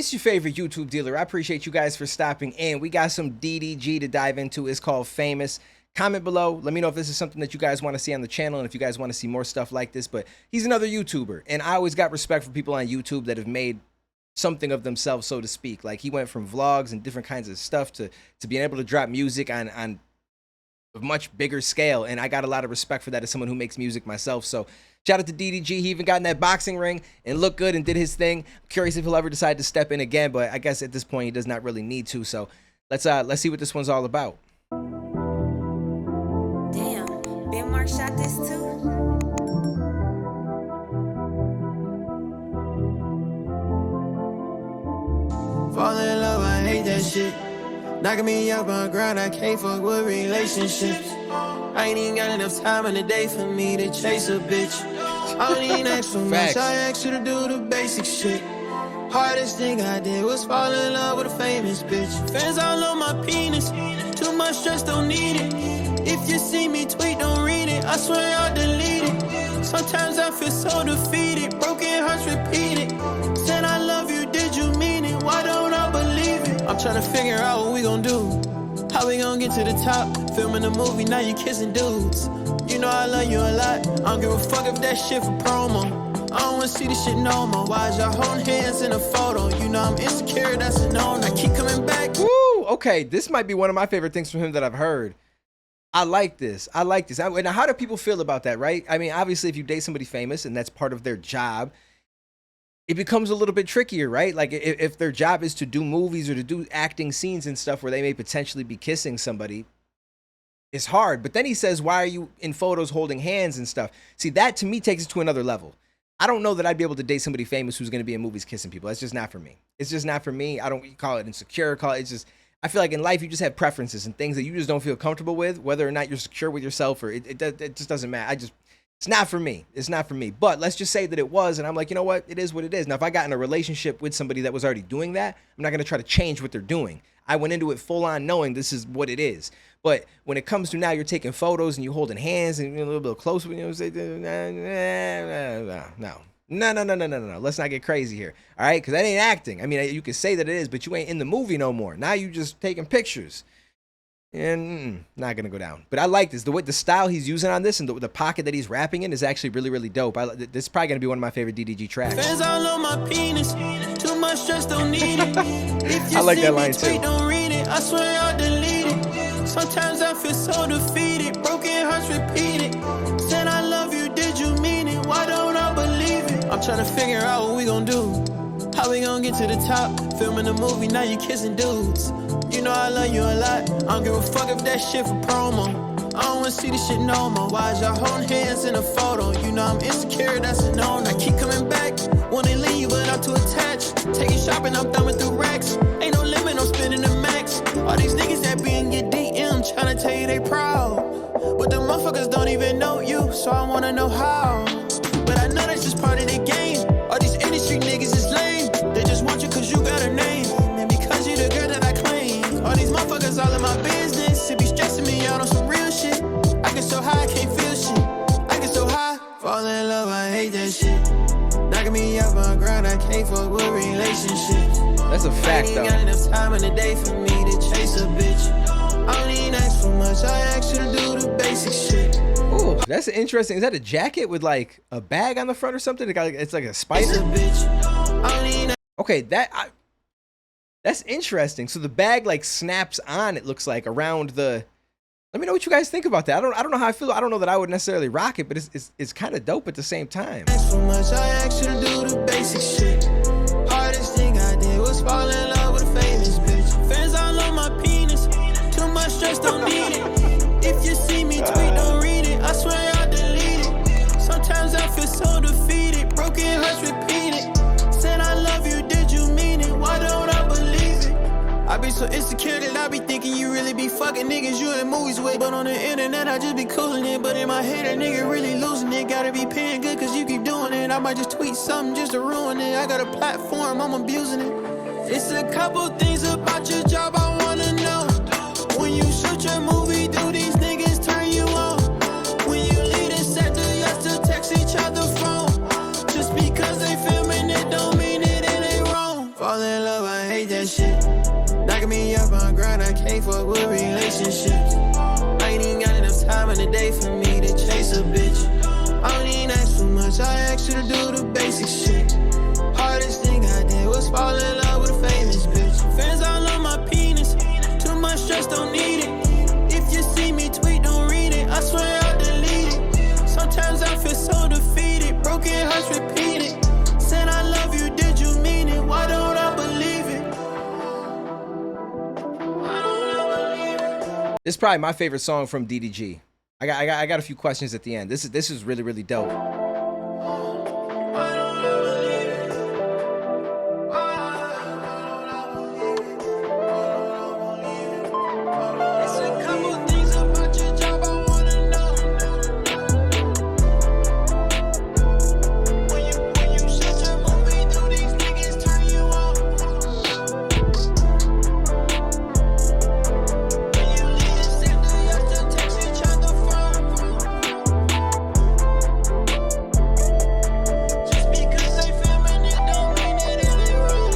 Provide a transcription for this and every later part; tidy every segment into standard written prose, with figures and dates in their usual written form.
It's your favorite YouTube dealer. I appreciate you guys for stopping in. We got some DDG to dive into. It's called Famous. Comment below. Let me know if this is something that you guys want to see on the channel and if you guys want to see more stuff like this. But he's another YouTuber, and I always got respect for people on YouTube that have made something of themselves, so to speak. Like, he went from vlogs and different kinds of stuff to being able to drop music on a much bigger scale, and I got a lot of respect for that as someone who makes music myself. So shout out to DDG. He even got in that boxing ring and looked good and did his thing. I'm curious if he'll ever decide to step in again, but I guess at this point he does not really need to. So let's see what this one's all about. Damn, Ben Mark shot this too. Fall in love, I hate that shit. Knocking me up on the ground, I can't fuck with relationships. I ain't even got enough time in the day for me to chase a bitch. I don't even ask for much, I ask you to do the basic shit. Hardest thing I did was fall in love with a famous bitch. Fans all on my penis, too much stress, don't need it. If you see me tweet, don't read it, I swear I'll delete it. Sometimes I feel so defeated, broken hearts repeated. Said I love you, did you mean it? Why don't I believe it? I'm trying to figure out what we gon' do. How we gon' get to the top? Filming a movie, now you kissing dudes. You know I love you a lot. I don't give a fuck if that shit for promo. I don't wanna see this shit no more. Why is y'all holding hands in a photo? You know I'm insecure, that's a no. I keep coming back. Woo! Okay, this might be one of my favorite things from him that I've heard. I like this. I like this. Now, how do people feel about that, right? I mean, obviously, if you date somebody famous and that's part of their job, it becomes a little bit trickier, right? Like, if their job is to do movies or to do acting scenes and stuff where they may potentially be kissing somebody, it's hard. But then he says, why are you in photos holding hands and stuff? See, that to me takes it to another level. I don't know that I'd be able to date somebody famous who's going to be in movies kissing people. That's just not for me. It's just not for me. I don't call it insecure. It's just, I feel like in life you just have preferences and things that you just don't feel comfortable with, whether or not you're secure with yourself, or it just doesn't matter. It's not for me. It's not for me. But let's just say that it was, and I'm like, you know what? It is what it is. Now, if I got in a relationship with somebody that was already doing that, I'm not going to try to change what they're doing. I went into it full on knowing this is what it is. But when it comes to now, you're taking photos and you're holding hands and you're a little bit closer, you know, say, no. Let's not get crazy here. All right? Because that ain't acting. I mean, you could say that it is, but you ain't in the movie no more. Now you just taking pictures. And not gonna go down. But I like this. The style he's using on this and the pocket that he's rapping in is actually really, really dope. This is probably gonna be one of my favorite DDG tracks. Fans all on my penis, too much stress, don't need it. If you I like see that me line tweet, too. don't read it, I swear I'll delete it. Sometimes I feel so defeated, broken hearts repeated. Said I love you, did you mean it? Why don't I believe it? I'm trying to figure out what we gon' do. How we gon' get to the top? Filming a movie, now you kissing dudes. You know I love you a lot. I don't give a fuck if that shit for promo. I don't wanna see this shit no more. Why is y'all holding hands in a photo? You know I'm insecure, that's a no. I keep coming back, wanna leave, but I'm too attached. Taking shopping, I'm thumbing through racks. Ain't no limit, I'm spending the max. All these niggas that be in your DM tryna tell you they proud, but the motherfuckers don't even know you, so I wanna know how. But I know that's just part of the game. All these industry niggas is lame. They just want you cause you got a name, and because you the girl that I claim. All these motherfuckers all in my business. It be stressing me out on some real shit. I get so high, I can't feel shit. I get so high, fall in love, I hate that shit. Knocking me up on the ground, I can't fuck with relationships. That's a fact, though. I ain't got enough time in the day for me to chase a bitch. I don't even ask for much, I ask you to do the basic shit. Ooh, that's interesting. Is that a jacket with like a bag on the front or something? It's like a spider. Okay, that's interesting. So the bag like snaps on, it looks like, around the. Let me know what you guys think about that. I don't know how I feel. I don't know that I would necessarily rock it, but it's kind of dope at the same time. So much, I asked you to do the basic shit. Hardest thing I did was fall in love with a famous bitch. Fans all on my penis, too much stress, don't need it. If you see me tweet, don't read it, I swear I'll delete it. Sometimes I feel so defeated, broken hearts repeated. Said I love you, did you mean it? Why don't I believe it? I be so insecure that I be thinking you really be fucking niggas you in movies with. But on the internet I just be cooling it. But in my head a nigga really losing it. Gotta be paying good cause you keep doing it. I might just tweet something just to ruin it. I got a platform, I'm abusing it. It's a couple things about your job I wanna know. When you shoot your movie, do these niggas turn you on? When you lead a set, do you still text each other phone? Just because they filming it don't mean it ain't wrong. Fall in love, hate that shit. Knocking me up on grind, I can't fuck with relationships. I ain't even got enough time in the day for me to chase a bitch. I don't even ask too much, I ask you to do the basic shit. Hardest thing I did was fall in love with a famous bitch. Fans all on my penis, too much stress, don't need it. If you see me tweet, don't read it, I swear I'll delete it. Sometimes I feel so defeated, broken hearts repeated. Said I love you, did you mean it? Why don't I believe it? Why don't I believe it? This is probably my favorite song from DDG. I got a few questions at the end. This is really, really dope. Why don't I believe it? Why don't I believe it? It's a couple things about your job I wanna know. When you shut your movie, do these niggas turn you on? When you leave the center, you have to text each other phone. Just because they feminine don't mean that it ain't wrong.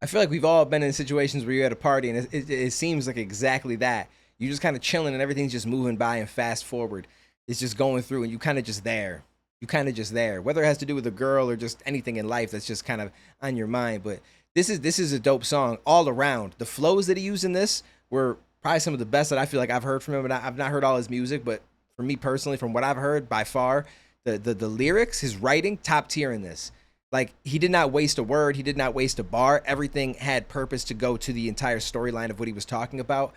I feel like we've all been in situations where you're at a party and it seems like exactly that. You're just kind of chilling and everything's just moving by and fast forward. It's just going through and you kind of just there. You kind of just there. Whether it has to do with a girl or just anything in life that's just kind of on your mind. But this is a dope song all around. The flows that he used in this were probably some of the best that I feel like I've heard from him. And I've not heard all his music, but for me personally, from what I've heard, by far, the lyrics, his writing, top tier in this. Like, he did not waste a word. He did not waste a bar. Everything had purpose to go to the entire storyline of what he was talking about.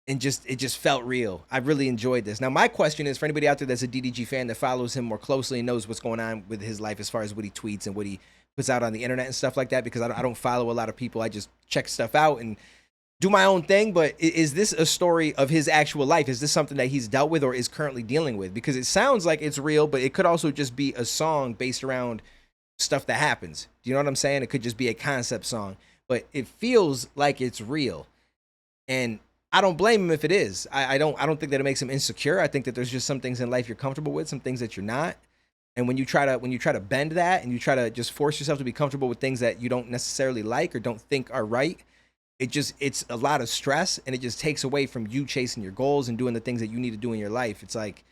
And it just felt real. I really enjoyed this. Now, my question is, for anybody out there that's a DDG fan that follows him more closely and knows what's going on with his life as far as what he tweets and what he puts out on the internet and stuff like that, because I don't follow a lot of people. I just check stuff out and do my own thing. But is this a story of his actual life? Is this something that he's dealt with or is currently dealing with? Because it sounds like it's real, but it could also just be a song based around stuff that happens. Do you know what I'm saying? It could just be a concept song, but it feels like it's real. And I don't blame him if it is. I don't think that it makes him insecure. I think that there's just some things in life you're comfortable with, some things that you're not. And when you try to bend that and you try to just force yourself to be comfortable with things that you don't necessarily like or don't think are right, it's a lot of stress and it just takes away from you chasing your goals and doing the things that you need to do in your life. It's like,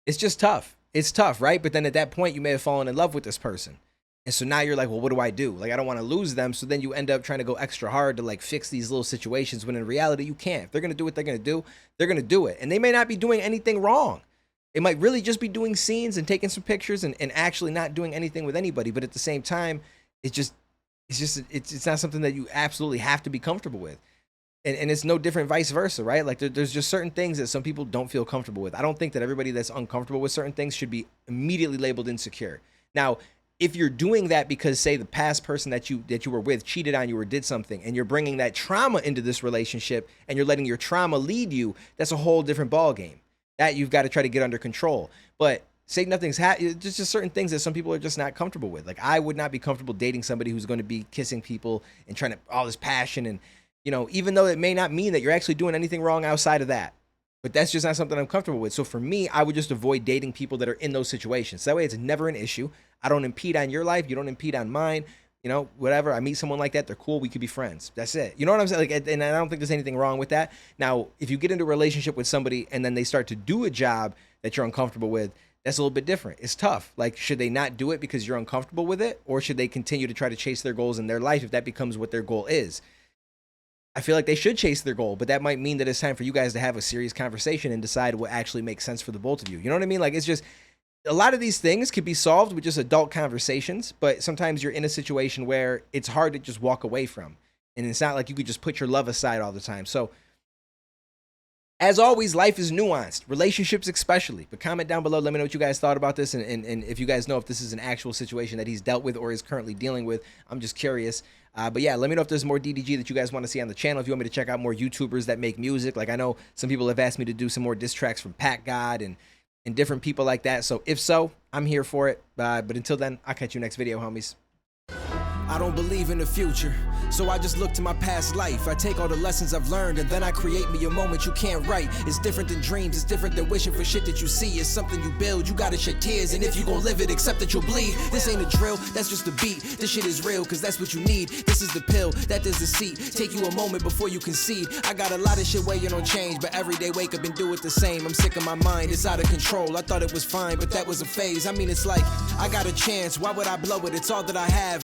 it's just tough. It's tough, right? But then at that point, you may have fallen in love with this person. And so now you're like, well, what do I do? Like, I don't want to lose them. So then you end up trying to go extra hard to like fix these little situations when in reality, you can't. If they're going to do what they're going to do, they're going to do it. And they may not be doing anything wrong. It might really just be doing scenes and taking some pictures and actually not doing anything with anybody. But at the same time, it's not something that you absolutely have to be comfortable with. And it's no different vice versa, right? Like there's just certain things that some people don't feel comfortable with. I don't think that everybody that's uncomfortable with certain things should be immediately labeled insecure. Now, if you're doing that because, say, the past person that you were with cheated on you or did something, and you're bringing that trauma into this relationship and you're letting your trauma lead you, that's a whole different ballgame. That you've got to try to get under control. But say nothing's just certain things that some people are just not comfortable with. Like, I would not be comfortable dating somebody who's going to be kissing people and trying to all this passion and, you know, even though it may not mean that you're actually doing anything wrong outside of that. But that's just not something I'm comfortable with. So for me, I would just avoid dating people that are in those situations. That way it's never an issue. I don't impede on your life. You don't impede on mine. You know, whatever. I meet someone like that, they're cool. We could be friends. That's it. You know what I'm saying? Like, and I don't think there's anything wrong with that. Now, if you get into a relationship with somebody and then they start to do a job that you're uncomfortable with, that's a little bit different. It's tough. Like, should they not do it because you're uncomfortable with it? Or should they continue to try to chase their goals in their life if that becomes what their goal is? I feel like they should chase their goal, but that might mean that it's time for you guys to have a serious conversation and decide what actually makes sense for the both of you. You know what I mean? Like, it's just, a lot of these things can be solved with just adult conversations, but sometimes you're in a situation where it's hard to just walk away from. And it's not like you could just put your love aside all the time. So, as always, life is nuanced, relationships especially. But comment down below, let me know what you guys thought about this, and if you guys know if this is an actual situation that he's dealt with or is currently dealing with. I'm just curious. But yeah, let me know if there's more DDG that you guys want to see on the channel. If you want me to check out more YouTubers that make music. Like, I know some people have asked me to do some more diss tracks from Pat God and different people like that. So if so, I'm here for it. But until then, I'll catch you next video, homies. I don't believe in the future. So I just look to my past life. I take all the lessons I've learned and then I create me a moment you can't write. It's different than dreams, it's different than wishing for shit that you see. It's something you build, you gotta shed tears, and if you gon' live it, accept that you'll bleed. This ain't a drill, that's just a beat. This shit is real, cause that's what you need. This is the pill, that is the seat. Take you a moment before you concede. I got a lot of shit waiting on change, but every day wake up and do it the same. I'm sick of my mind, it's out of control. I thought it was fine, but that was a phase. I mean, it's like, I got a chance, why would I blow it? It's all that I have.